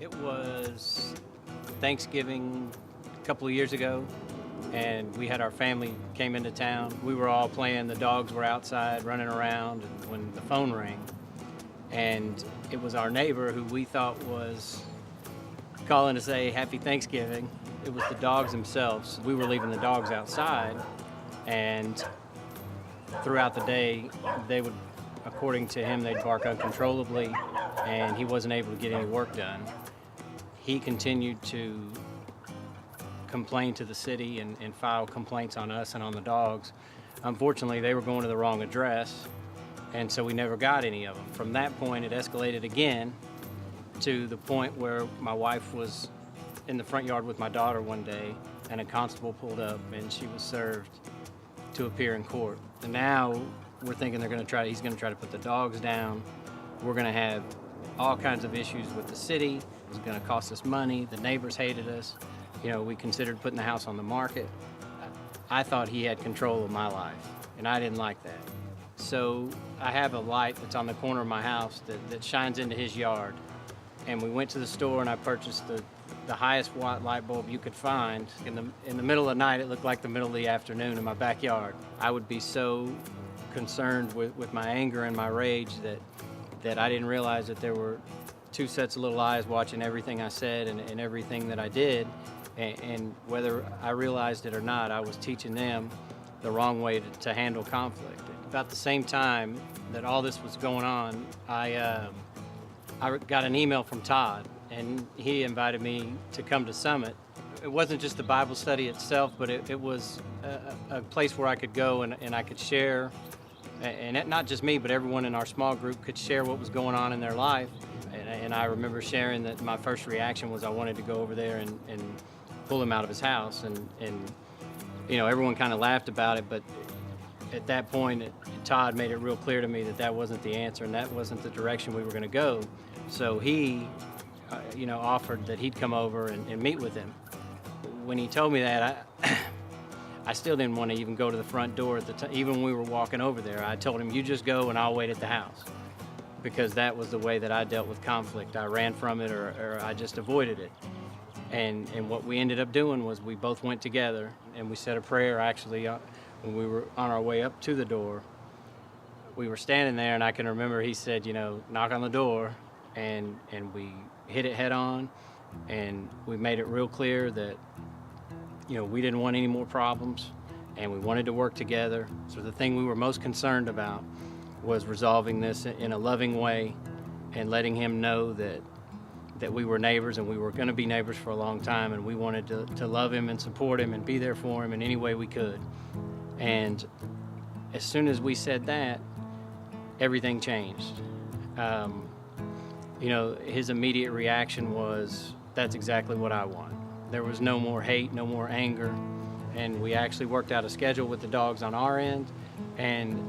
It was Thanksgiving a couple of years ago, and we had our family came into town. We were all playing. The dogs were outside running around, and when the phone rang, and it was our neighbor who we thought was calling to say Happy Thanksgiving. It was the dogs themselves. We were leaving the dogs outside, and throughout the day, they would, according to him, they'd bark uncontrollably, and he wasn't able to get any work done. He continued to complain to the city and file complaints on us and on the dogs. Unfortunately, they were going to the wrong address, and so we never got any of them. From that point, it escalated again to the point where my wife was in the front yard with my daughter one day, and a constable pulled up, and she was served to appear in court. And now we're thinking he's going to try to put the dogs down. We're going to have all kinds of issues with the city. It's going to cost us money. The neighbors hated us. We considered putting the house on the market. I thought he had control of my life, and I didn't like that. So I have a light that's on the corner of my house that shines into his yard. And we went to the store, and I purchased the highest watt light bulb you could find. In the middle of the night, it looked like the middle of the afternoon in my backyard. I would be so concerned with my anger and my rage that I didn't realize that there were two sets of little eyes watching everything I said and everything that I did. And whether I realized it or not, I was teaching them the wrong way to handle conflict. About the same time that all this was going on, I got an email from Todd, and he invited me to come to Summit. It wasn't just the Bible study itself, but it was a place where I could go and I could share, and not just me, but everyone in our small group could share what was going on in their life. And I remember sharing that my first reaction was I wanted to go over there and pull him out of his house. And everyone kind of laughed about it, but at that point, Todd made it real clear to me that that wasn't the answer and that wasn't the direction we were going to go. So he, offered that he'd come over and meet with him. When he told me that, I still didn't want to even go to the front door at the time. Even when we were walking over there, I told him, "You just go and I'll wait at the house," because that was the way that I dealt with conflict. I ran from it or I just avoided it. And what we ended up doing was we both went together and we said a prayer. Actually, when we were on our way up to the door, we were standing there, and I can remember he said, "Knock on the door," and we hit it head on, and we made it real clear that we didn't want any more problems, and we wanted to work together. So the thing we were most concerned about was resolving this in a loving way and letting him know that we were neighbors and we were going to be neighbors for a long time, and we wanted to love him and support him and be there for him in any way we could. And as soon as we said that, everything changed. His immediate reaction was, "That's exactly what I want." There was no more hate, no more anger, and we actually worked out a schedule with the dogs on our end, and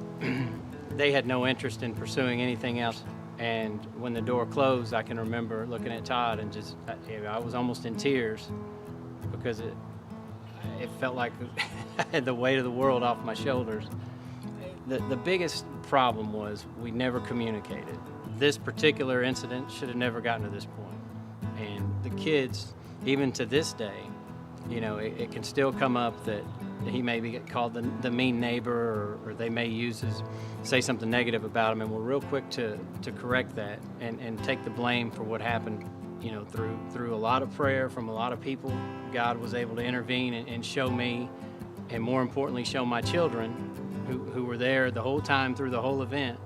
they had no interest in pursuing anything else. And when the door closed, I can remember looking at Todd and I was almost in tears because it felt like I had the weight of the world off my shoulders. The biggest problem was we never communicated. This particular incident should have never gotten to this point. And the kids, even to this day, it can still come up that he may be called the mean neighbor, or they may say something negative about him, and we're real quick to correct that and take the blame for what happened. Through a lot of prayer from a lot of people, God was able to intervene and show me, and more importantly, show my children who were there the whole time through the whole event,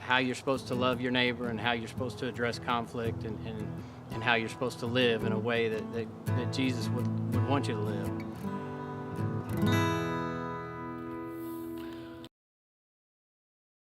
how you're supposed to love your neighbor and how you're supposed to address conflict and how you're supposed to live in a way that Jesus would want you to live.